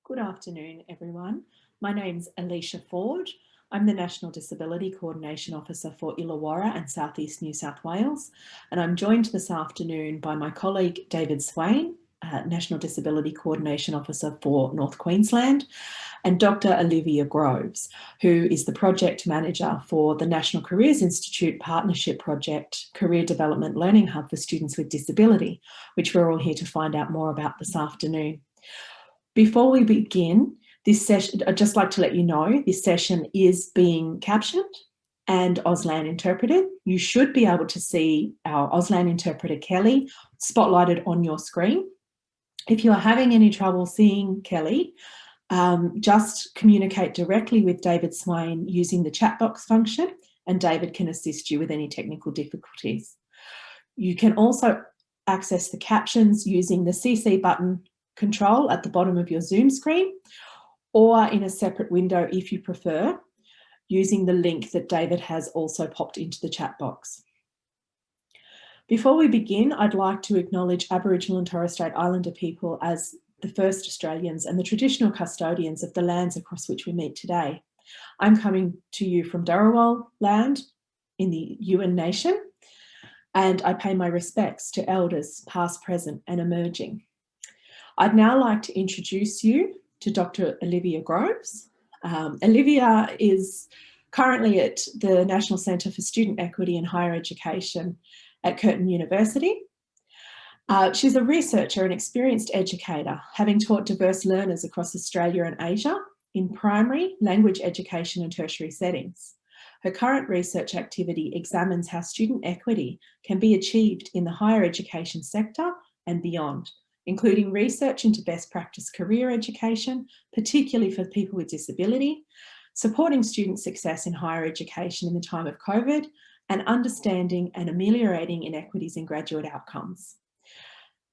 Good afternoon, everyone. My name's Alicia Ford. I'm the National Disability Coordination Officer for Illawarra and South East New South Wales, and I'm joined this afternoon by my colleague David Swain, National Disability Coordination Officer for North Queensland, and Dr. Olivia Groves, who is the Project Manager for the National Careers Institute Partnership Project Career Development Learning Hub for Students with Disability, which we're all here to find out more about this afternoon. Before we begin this session, I'd just like to let you know this session is being captioned and Auslan interpreted. You should be able to see our Auslan interpreter, Kelly, spotlighted on your screen. If you are having any trouble seeing Kelly, just communicate directly with David Swain using the chat box function, and David can assist you with any technical difficulties. You can also access the captions using the CC button control at the bottom of your Zoom screen, or in a separate window if you prefer, using the link that David has also popped into the chat box. Before we begin, I'd like to acknowledge Aboriginal and Torres Strait Islander people as the first Australians and the traditional custodians of the lands across which we meet today. I'm coming to you from Dharawal land in the Yuin Nation, and I pay my respects to elders past, present and emerging. I'd now like to introduce you to Dr. Olivia Groves. Olivia is currently at the National Centre for Student Equity in Higher Education at Curtin University. She's a researcher and experienced educator, having taught diverse learners across Australia and Asia in primary, language education and tertiary settings. Her current research activity examines how student equity can be achieved in the higher education sector and beyond, including research into best practice career education, particularly for people with disability, supporting student success in higher education in the time of COVID, and understanding and ameliorating inequities in graduate outcomes.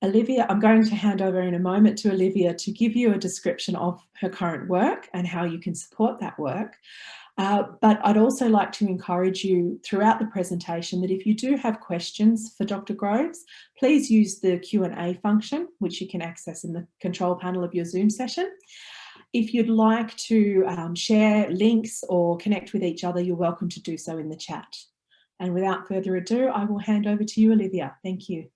Olivia, I'm going to hand over in a moment to Olivia to give you a description of her current work and how you can support that work. But I'd also like to encourage you throughout the presentation that if you do have questions for Dr. Groves, please use the Q&A function, which you can access in the control panel of your Zoom session. If you'd like to share links or connect with each other, you're welcome to do so in the chat. And without further ado, I will hand over to you, Olivia. Thank you.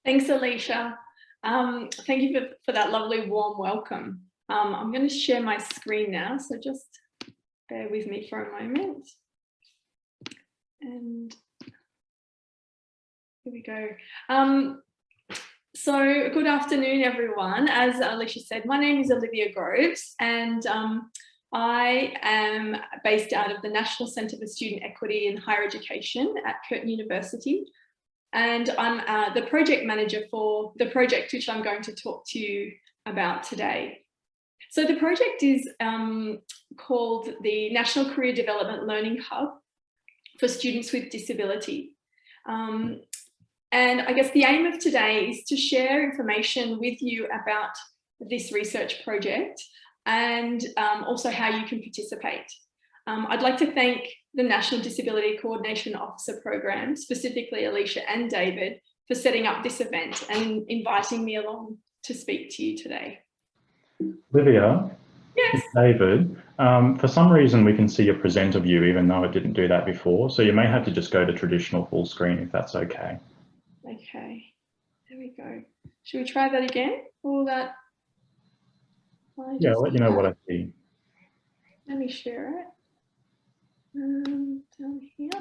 Thanks, Alicia. Thank you for that lovely warm welcome. I'm going to share my screen now, so just bear with me for a moment. And here we go. So good afternoon, everyone. As Alicia said, my name is Olivia Groves, and I am based out of the National Centre for Student Equity in Higher Education at Curtin University. And I'm the project manager for the project which I'm going to talk to you about today. So the project is called the National Career Development Learning Hub for Students with Disability. And I guess the aim of today is to share information with you about this research project and also how you can participate. I'd like to thank the National Disability Coordination Officer Program, specifically Alicia and David, for setting up this event and inviting me along to speak to you today. Olivia, yes. David, for some reason we can see your presenter view even though it didn't do that before, so you may have to just go to traditional full screen if that's okay. Okay, there we go. Should we try that again? All that? Yeah, I'll let you know what I see. Let me share it. Down here.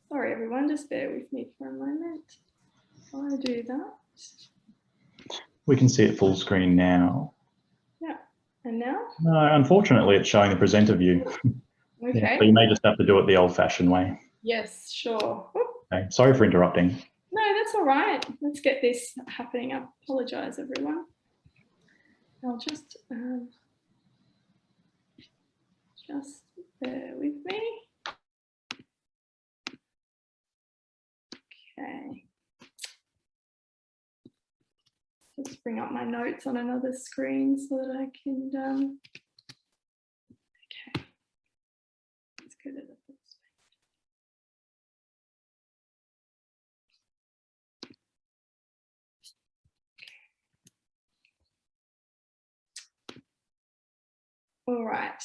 Sorry everyone, just bear with me for a moment while I do that. We can see it full screen now. Yeah, and now? No, unfortunately it's showing the presenter view. Okay. Yeah, so you may just have to do it the old-fashioned way. Yes, sure. Okay. Sorry for interrupting. No, that's all right. Let's get this happening. I apologise everyone. I'll just bear with me. Okay. Just bring up my notes on another screen so that I can, okay. Let's go to the first right.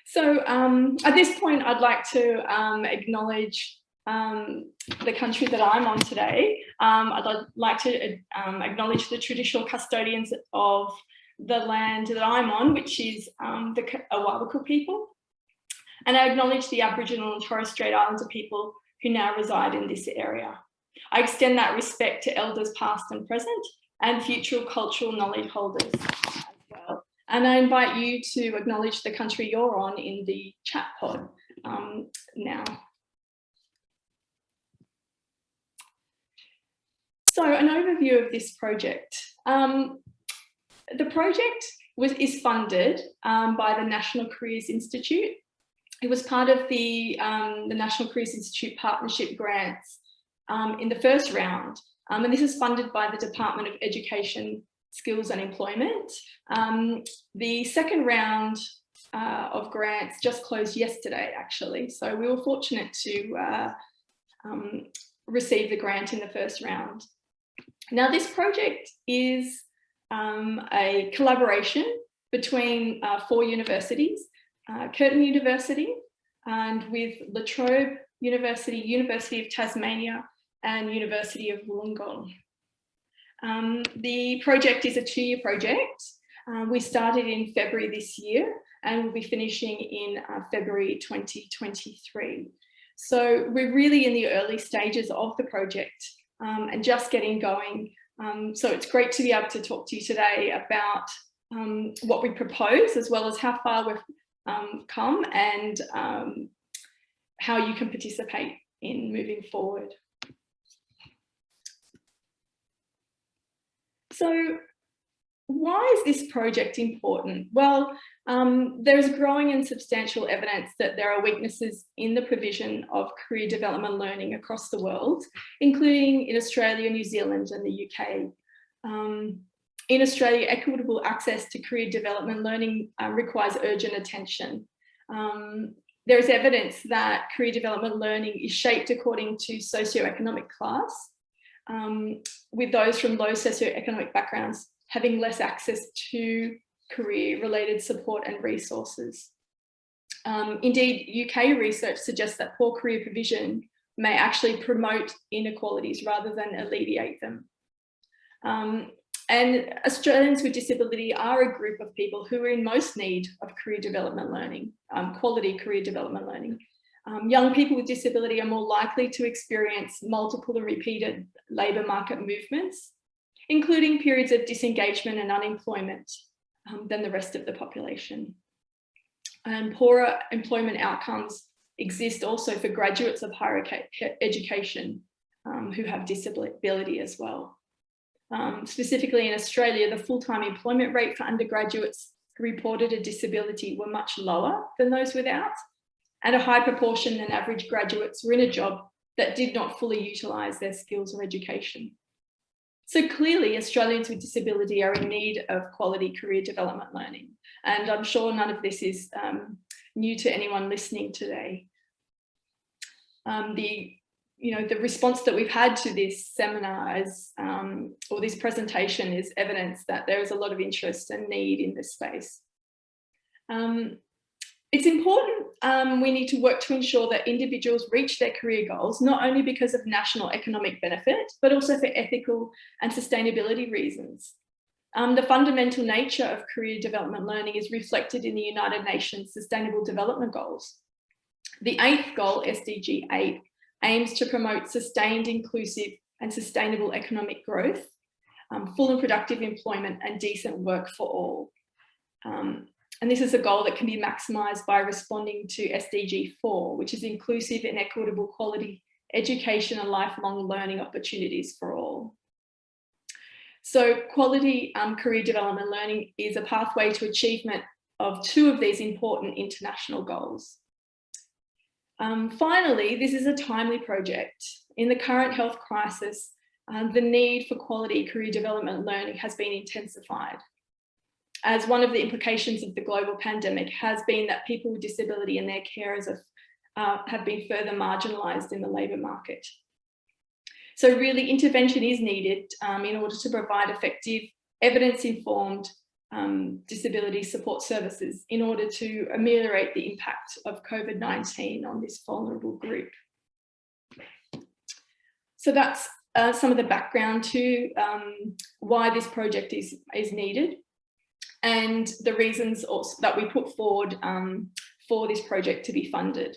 So at this point, I'd like to acknowledge the country that I'm on today. I'd like to acknowledge the traditional custodians of the land that I'm on, which is the Awabakal people. And I acknowledge the Aboriginal and Torres Strait Islander people who now reside in this area. I extend that respect to elders past and present and future cultural knowledge holders as well. And I invite you to acknowledge the country you're on in the chat pod now. So an overview of this project. The project is funded by the National Careers Institute. It was part of the National Careers Institute partnership grants in the first round. And this is funded by the Department of Education, Skills and Employment. The second round of grants just closed yesterday, actually. So we were fortunate to receive the grant in the first round. Now, this project is a collaboration between 4 universities, Curtin University, and with La Trobe University, University of Tasmania, and University of Wollongong. The project is a 2-year project. We started in February this year and we'll be finishing in February 2023. So we're really in the early stages of the project and just getting going. So it's great to be able to talk to you today about what we propose, as well as how far we've come and how you can participate in moving forward. So why is this project important? Well, there's growing and substantial evidence that there are weaknesses in the provision of career development learning across the world, including in Australia, New Zealand and the UK. In Australia, equitable access to career development learning requires urgent attention. There is evidence that career development learning is shaped according to socioeconomic class, with those from low socioeconomic backgrounds having less access to career-related support and resources. Indeed, UK research suggests that poor career provision may actually promote inequalities rather than alleviate them. And Australians with disability are a group of people who are in most need of career development learning, quality career development learning. Young people with disability are more likely to experience multiple and repeated labour market movements, including periods of disengagement and unemployment than the rest of the population. And poorer employment outcomes exist also for graduates of higher education who have disability as well. Specifically in Australia, the full-time employment rate for undergraduates who reported a disability were much lower than those without, and a high proportion than average graduates were in a job that did not fully utilise their skills or education. So clearly, Australians with disability are in need of quality career development learning. And I'm sure none of this is new to anyone listening today. The response that we've had to this seminar or this presentation is evidence that there is a lot of interest and need in this space. It's important we need to work to ensure that individuals reach their career goals, not only because of national economic benefit, but also for ethical and sustainability reasons. The fundamental nature of career development learning is reflected in the United Nations Sustainable Development Goals. The 8th goal, SDG 8, aims to promote sustained, inclusive and sustainable economic growth, full and productive employment and decent work for all. And this is a goal that can be maximised by responding to SDG 4, which is inclusive and equitable quality education and lifelong learning opportunities for all. So quality career development learning is a pathway to achievement of 2 of these important international goals. Finally, this is a timely project. In the current health crisis, the need for quality career development learning has been intensified, as one of the implications of the global pandemic has been that people with disability and their carers have been further marginalised in the labour market. So really intervention is needed in order to provide effective, evidence-informed disability support services in order to ameliorate the impact of COVID-19 on this vulnerable group. So that's some of the background to why this project is needed, and the reasons also that we put forward for this project to be funded.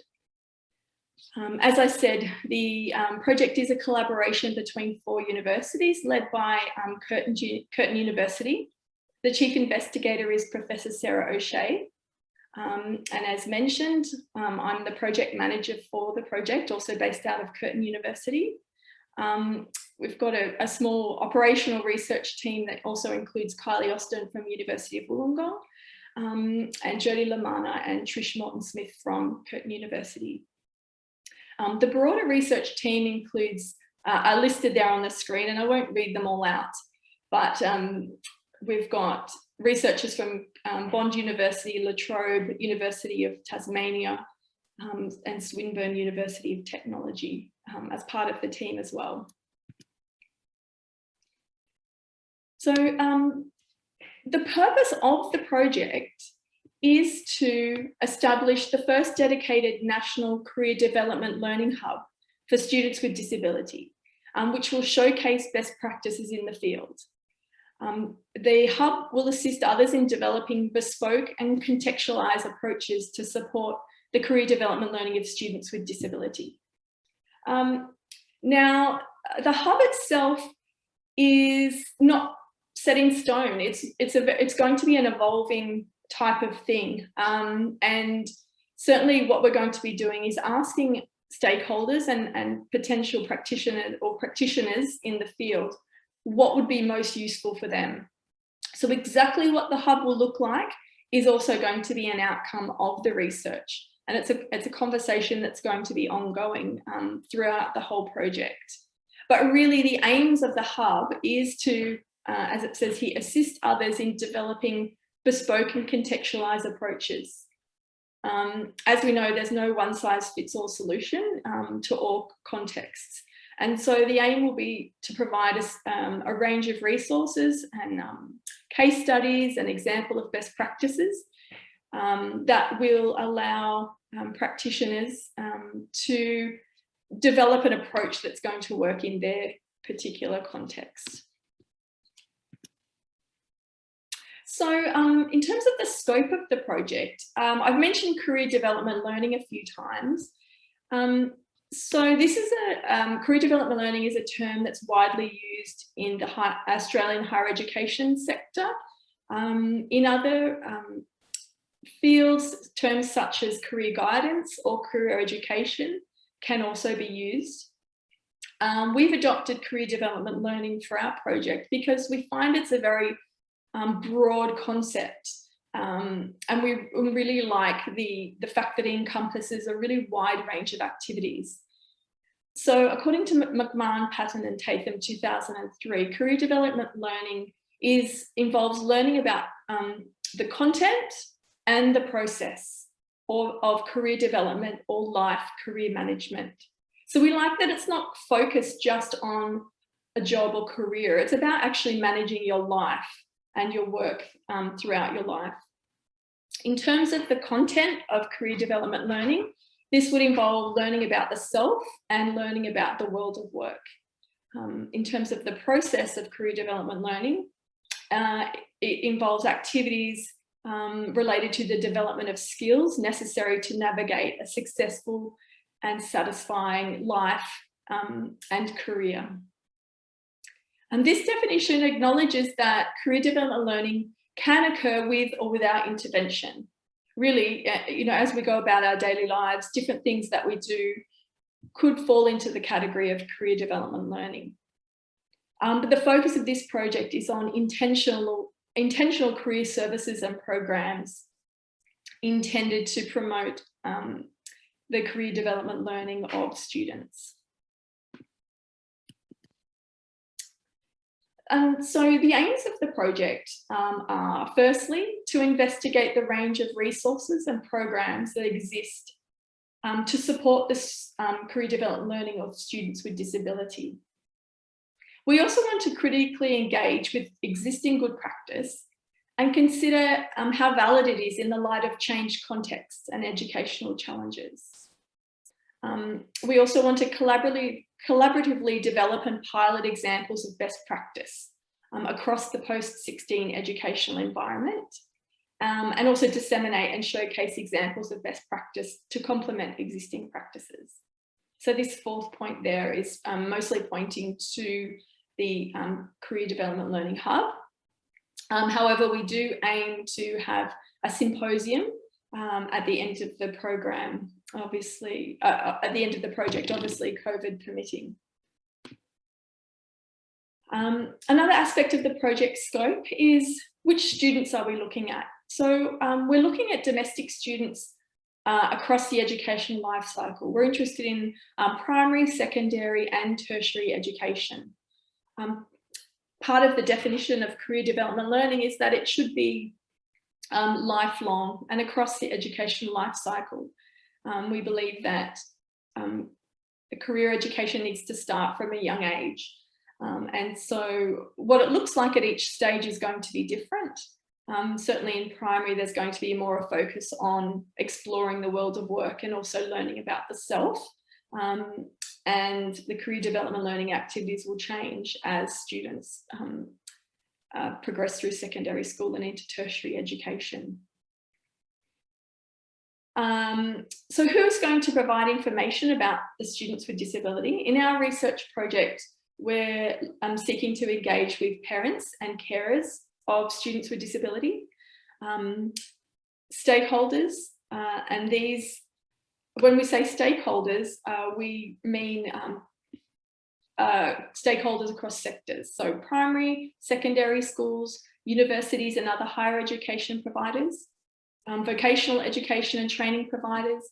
As I said, the project is a collaboration between 4 universities led by Curtin University. The chief investigator is Professor Sarah O'Shea. And as mentioned, I'm the project manager for the project, also based out of Curtin University. We've got a small operational research team that also includes Kylie Austin from University of Wollongong, and Jodie Lamana and Trish Morton-Smith from Curtin University. The broader research team includes, are listed there on the screen, and I won't read them all out, but we've got researchers from Bond University, La Trobe, University of Tasmania, and Swinburne University of Technology as part of the team as well. So the purpose of the project is to establish the first dedicated national career development learning hub for students with disability, which will showcase best practices in the field. The hub will assist others in developing bespoke and contextualised approaches to support the career development learning of students with disability. Now, the hub itself is not set in stone. It's going to be an evolving type of thing. And certainly what we're going to be doing is asking stakeholders and potential practitioners in the field what would be most useful for them. So exactly what the hub will look like is also going to be an outcome of the research. And it's a conversation that's going to be ongoing throughout the whole project. But really the aims of the hub is to, as it says here, assist others in developing bespoke and contextualised approaches. As we know, there's no one-size-fits-all solution to all contexts. And so the aim will be to provide us a range of resources and case studies and example of best practices that will allow practitioners to develop an approach that's going to work in their particular context. So in terms of the scope of the project, I've mentioned career development learning a few times. So this is career development learning is a term that's widely used in the Australian higher education sector. In other fields, terms such as career guidance or career education can also be used. We've adopted career development learning for our project because we find it's a very broad concept. And we really like the fact that it encompasses a really wide range of activities. So according to McMahon, Patton and Tatham 2003, career development learning involves learning about the content and the process of career development or life career management. So we like that it's not focused just on a job or career. It's about actually managing your life and your work throughout your life. In terms of the content of career development learning, this would involve learning about the self and learning about the world of work. In terms of the process of career development learning, it involves activities related to the development of skills necessary to navigate a successful and satisfying life and career. And this definition acknowledges that career development learning can occur with or without intervention. Really, as we go about our daily lives, different things that we do could fall into the category of career development learning. But the focus of this project is on intentional career services and programs intended to promote the career development learning of students. So the aims of the project are firstly to investigate the range of resources and programs that exist to support this career development learning of students with disability. We also want to critically engage with existing good practice and consider how valid it is in the light of changed contexts and educational challenges. We also want to collaboratively develop and pilot examples of best practice across the post-16 educational environment, and also disseminate and showcase examples of best practice to complement existing practices. So this fourth point there is mostly pointing to the Career Development Learning Hub. However, we do aim to have a symposium at the end of the program, obviously, at the end of the project, obviously COVID permitting. Another aspect of the project scope is which students are we looking at? So we're looking at domestic students across the education life cycle. We're interested in primary, secondary and tertiary education. Part of the definition of career development learning is that it should be lifelong and across the educational life cycle. We believe that the career education needs to start from a young age. And so what it looks like at each stage is going to be different. Certainly in primary, there's going to be more a focus on exploring the world of work and also learning about the self. And the career development learning activities will change as students progress through secondary school and into tertiary education. So who's going to provide information about the students with disability? In our research project, we're seeking to engage with parents and carers of students with disability, stakeholders, and these, when we say stakeholders, we mean stakeholders across sectors. So primary, secondary schools, universities and other higher education providers, vocational education and training providers,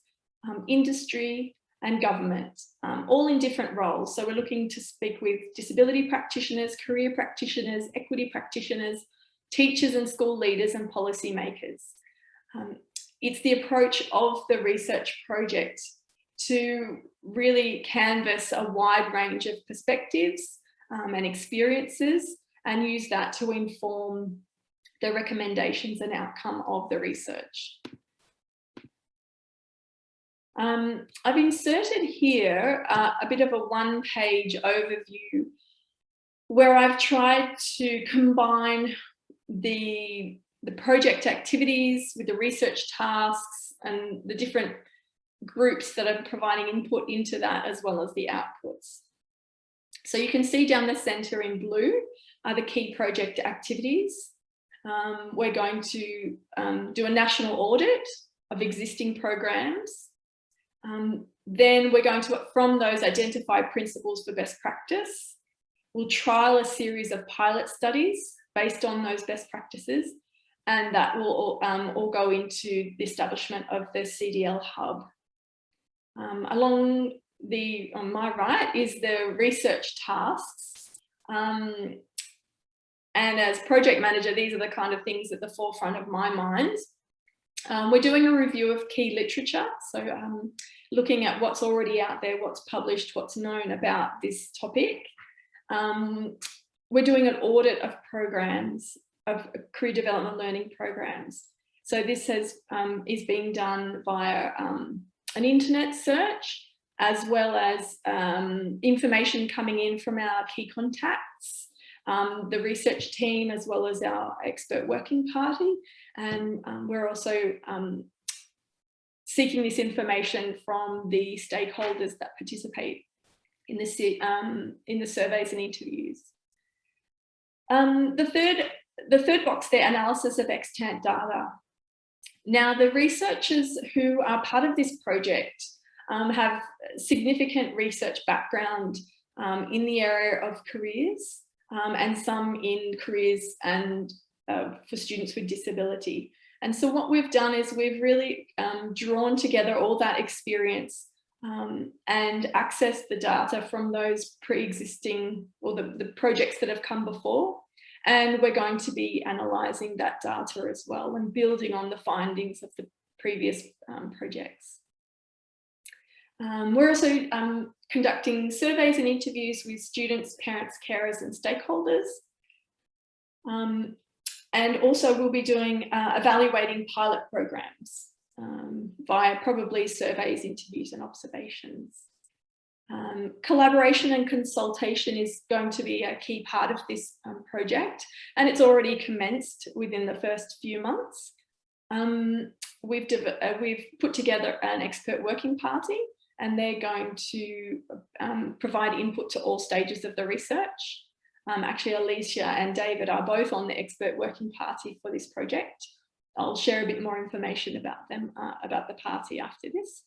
industry and government, all in different roles. So we're looking to speak with disability practitioners, career practitioners, equity practitioners, teachers and school leaders and policymakers. It's the approach of the research project to really canvass a wide range of perspectives and experiences and use that to inform the recommendations and outcome of the research. I've inserted here a bit of a one-page overview where I've tried to combine the project activities with the research tasks and the different groups that are providing input into that, as well as the outputs. So you can see down the centre in blue are the key project activities. We're going to do a national audit of existing programs. Then we're going to, from those, identify principles for best practice. We'll trial a series of pilot studies based on those best practices, and that will all go into the establishment of the CDL Hub. Along on my right is the research tasks. And as project manager, these are the kind of things at the forefront of my mind. We're doing a review of key literature. So looking at what's already out there, what's published, what's known about this topic. We're doing an audit of programs, of career development learning programs. So this is being done via an internet search, as well as information coming in from our key contacts, the research team, as well as our expert working party. And we're also seeking this information from the stakeholders that participate in the surveys and interviews. The third box there, analysis of extant data. Now, the researchers who are part of this project have significant research background in the area of careers and some in careers and for students with disability. And so what we've done is we've really drawn together all that experience and accessed the data from those pre-existing or the projects that have come before. And we're going to be analysing that data as well and building on the findings of the previous projects. We're also conducting surveys and interviews with students, parents, carers and stakeholders. And also we'll be doing evaluating pilot programs via probably surveys, interviews and observations. Collaboration and consultation is going to be a key part of this project, and it's already commenced within the first few months. We've put together an expert working party, and they're going to provide input to all stages of the research. Actually, Alicia and David are both on the expert working party for this project. I'll share a bit more information about them, about the party after this.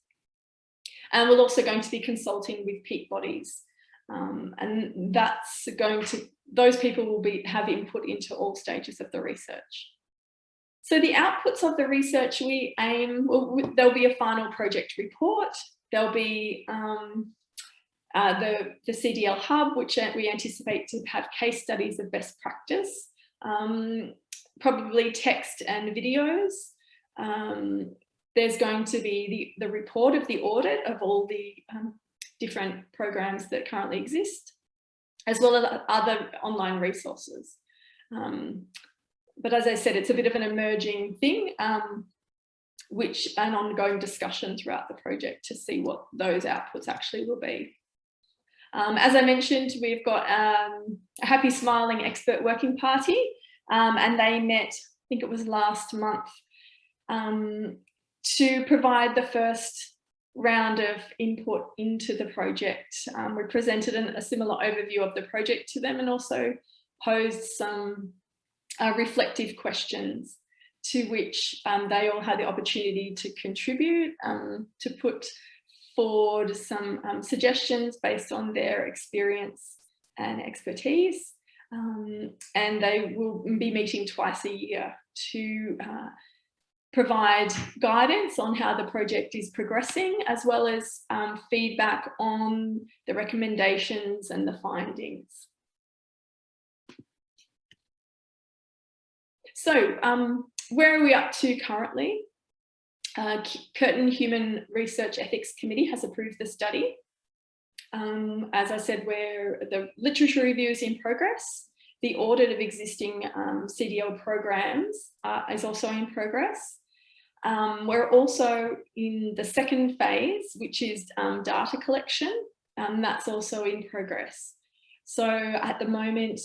And we're also going to be consulting with peak bodies. And that's going to, those people will have input into all stages of the research. So the outputs of the research, we aim, there'll be a final project report. There'll be the CDL Hub, which we anticipate to have case studies of best practice, probably text and videos. There's going to be the report of the audit of all the different programs that currently exist, as well as other online resources. But as I said, it's a bit of an emerging thing, which an ongoing discussion throughout the project to see what those outputs actually will be. As I mentioned, we've got a Happy Smiling Expert Working Party, and they met, I think it was last month, to provide the first round of input into the project. We presented a similar overview of the project to them, and also posed some reflective questions to which they all had the opportunity to contribute, to put forward some suggestions based on their experience and expertise. And they will be meeting twice a year to provide guidance on how the project is progressing, as well as feedback on the recommendations and the findings. So where are we up to currently? Curtin Human Research Ethics Committee has approved the study. As I said, where the literature review is in progress. The audit of existing CDL programs is also in progress. We're also in the second phase, which is data collection. That's also in progress. So at the moment,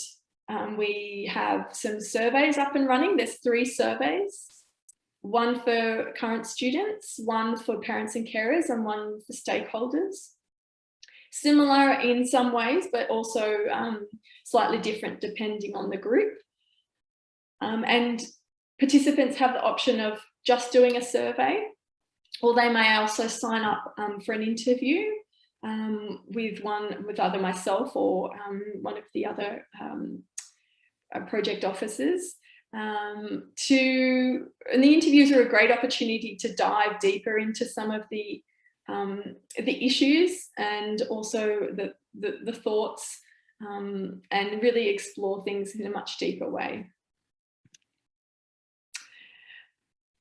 we have some surveys up and running. There's 3 surveys, one for current students, one for parents and carers, and one for stakeholders. Similar in some ways, but also slightly different depending on the group. And participants have the option of just doing a survey, or they may also sign up for an interview with either myself or one of the other project officers. And the interviews are a great opportunity to dive deeper into some of the issues, and also the thoughts, and really explore things in a much deeper way.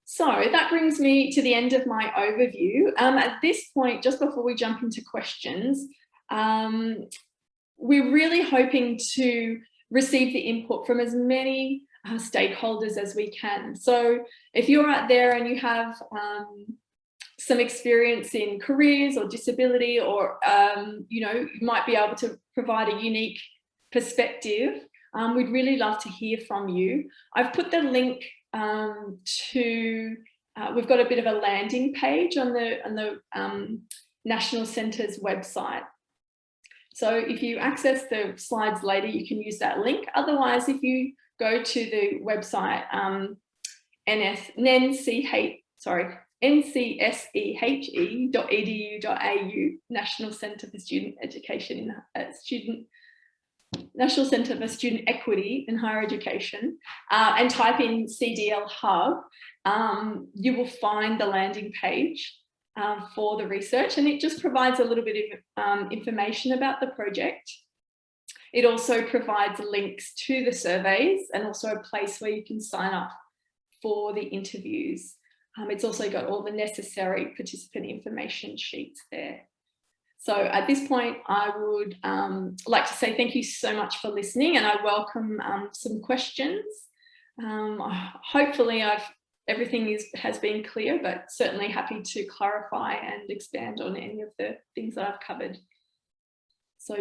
So that brings me to the end of my overview. At this point, just before we jump into questions, we're really hoping to receive the input from as many stakeholders as we can. So if you're out there and you have some experience in careers or disability, or you might be able to provide a unique perspective, we'd really love to hear from you. I've put the link we've got a bit of a landing page on the National Centre's website. So if you access the slides later, you can use that link. Otherwise, if you go to the website ncsehe.edu.au, National Centre for Student Education National Centre for Student Equity in Higher Education, and type in CDL Hub, you will find the landing page for the research, and it just provides a little bit of information about the project. It also provides links to the surveys, and also a place where you can sign up for the interviews. It's also got all the necessary participant information sheets there. So at this point, I would like to say thank you so much for listening, and I welcome some questions. Hopefully everything has been clear, but certainly happy to clarify and expand on any of the things that I've covered. So